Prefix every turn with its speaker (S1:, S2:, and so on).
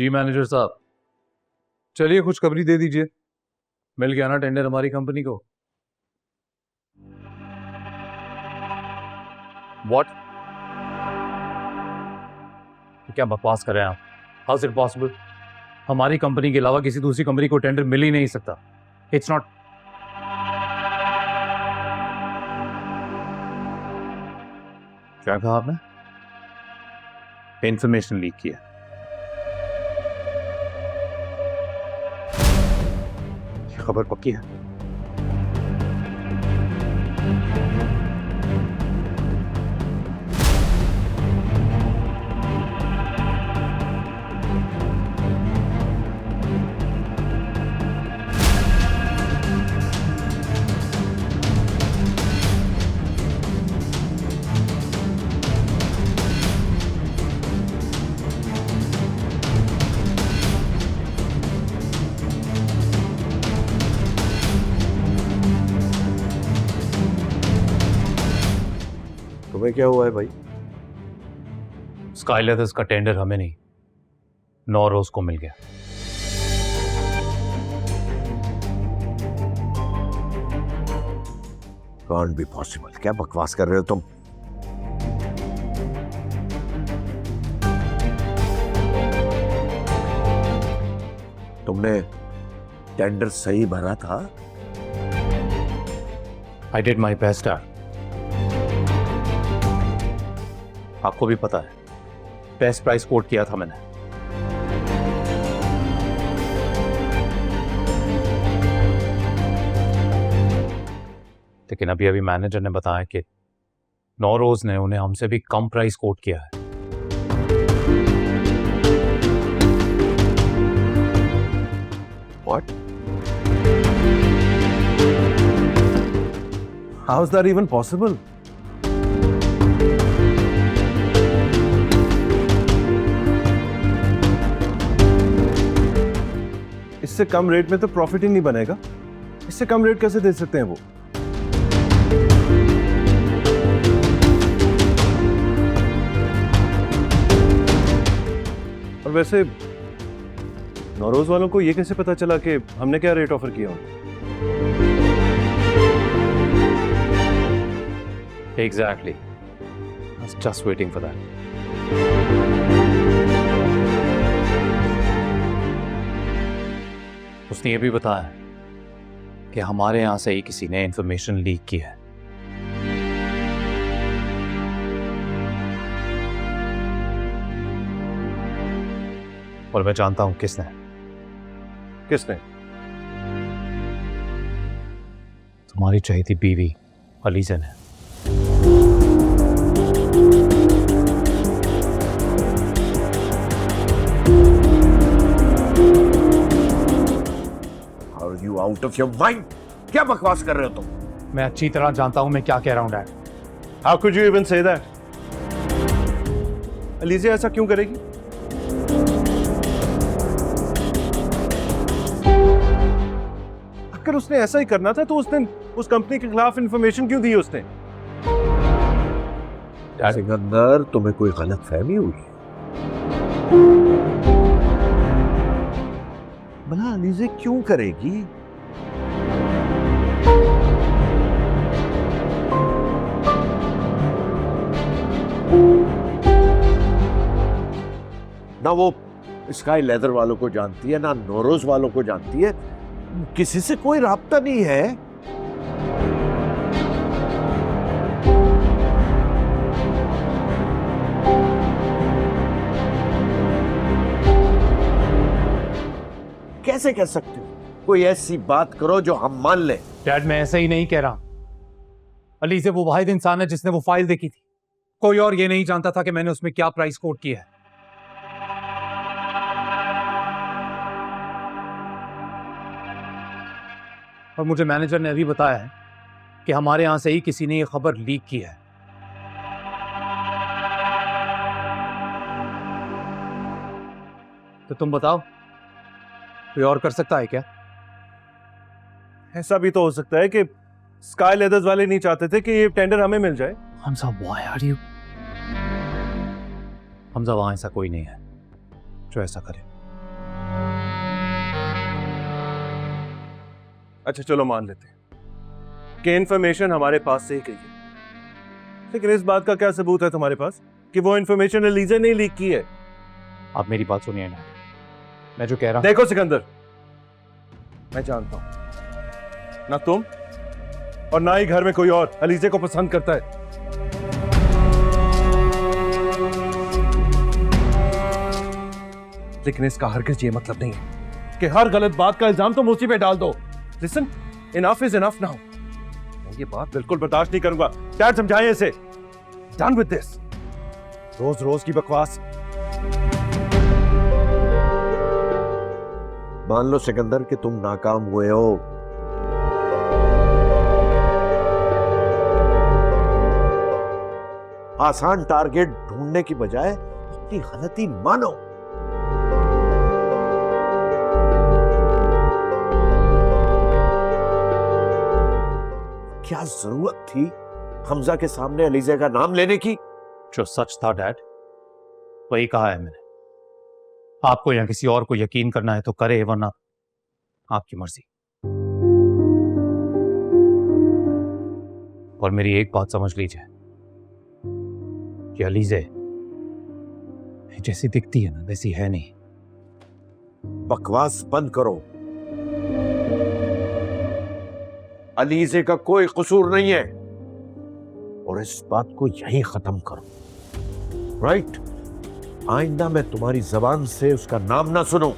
S1: जी manager साहब, चलिए खुशखबरी दे दीजिए, मिल गया ना टेंडर हमारी कंपनी को। व्हाट? क्या बकवास कर रहे हैं आप? How is it possible? हमारी कंपनी के अलावा किसी दूसरी कंपनी को टेंडर मिल ही नहीं सकता। It's not. क्या कहा आपने? इंफॉर्मेशन लीक किया। खबर पक्की है?
S2: तुम्हें क्या हुआ है भाई?
S1: स्काई लेदर्स का टेंडर हमें नहीं, नौरोज को मिल गया।
S2: Can't be possible. क्या बकवास कर रहे हो तुम? तुमने टेंडर सही भरा था?
S1: आई डिड माई बेस्ट यार। आपको भी पता है, बेस्ट प्राइस कोट किया था मैंने। लेकिन अभी अभी मैनेजर ने बताया कि नौरोज ने उन्हें हमसे भी कम प्राइस कोट किया है।
S2: What? How is that even possible? इससे कम रेट में तो प्रॉफिट ही नहीं बनेगा। इससे कम रेट कैसे दे सकते हैं वो? और वैसे नौरोज वालों को ये कैसे पता चला कि हमने क्या रेट ऑफर किया?
S1: Exactly. I was just waiting for that. उसने ये भी बताया कि हमारे यहां से ही किसी ने इंफॉर्मेशन लीक की है। और मैं जानता हूं किसने।
S2: किसने?
S1: तुम्हारी चहेती बीवी अलीजा ने।
S2: Are you out of your mind? क्या बकवास कर रहे हो तुम?
S1: मैं अच्छी तरह जानता हूं मैं क्या कह रहा हूं dad.
S2: How could you even say that? ELISA ऐसा क्यों करेगी? अगर उसने ऐसा ही करना था तो उसने उस कंपनी के खिलाफ इंफॉर्मेशन क्यों दी उसने? सिकंदर, तुम्हें कोई गलत फहमी हुई है? भला अलीजा क्यों करेगी? ना वो स्काई लेदर वालों को जानती है, ना नौरोज वालों को जानती है, किसी से कोई राब्ता नहीं है। कैसे कह सकते हो? कोई ऐसी बात करो जो हम मान लें।
S1: डैड मैं ऐसा ही नहीं कह रहा। अलीजा वो वाहिद इंसान है जिसने वो फाइल देखी थी। कोई और ये नहीं जानता था कि मैंने उसमें क्या प्राइस कोट किया है। और मुझे मैनेजर ने अभी बताया है कि हमारे यहां से ही किसी ने ये खबर लीक की है। तो तुम बताओ, कोई और कर सकता है क्या?
S2: ऐसा भी तो हो सकता है कि स्काई लेदर्स वाले नहीं चाहते थे कि ये टेंडर हमें मिल जाए।
S1: Hamza, why are you? Hamza, वहां ऐसा कोई नहीं है जो ऐसा करे।
S3: अच्छा चलो मान लेते हैं कि इन्फॉर्मेशन हमारे पास से ही गई है, लेकिन इस बात का क्या सबूत है तुम्हारे पास कि वो इन्फॉर्मेशन एलिजा ने लीक की है?
S1: आप मेरी बात सुनिए ना, मैं जो कह रहा हूं।
S3: देखो सिकंदर, मैं जानता हूं ना तुम और ना ही घर में कोई और अलीजे को पसंद करता है। लेकिन इसका हरगिज ये मतलब नहीं है कि हर गलत बात का इल्जाम तुम उसी पे डाल दो। Listen, enough is enough now. मैं ये बात बिल्कुल बर्दाश्त नहीं करूंगा। डैड समझाएं इसे। Done with this. रोज रोज की बकवास।
S2: मान लो सिकंदर कि तुम नाकाम हुए हो। आसान टारगेट ढूंढने की बजाय अपनी गलती मानो। क्या जरूरत थी हमजा के सामने अलीजा का नाम लेने की?
S1: जो सच था डैड वही कहा है मैंने। आपको या किसी और को यकीन करना है तो करे, वरना आपकी मर्जी। और मेरी एक बात समझ लीजिए कि अलीजे जैसी दिखती है ना वैसी है नहीं।
S2: बकवास बंद करो। अलीजे का कोई कसूर नहीं है और इस बात को यहीं खत्म करो। राइट? आइंदा मैं तुम्हारी जबान से उसका नाम ना सुनूं।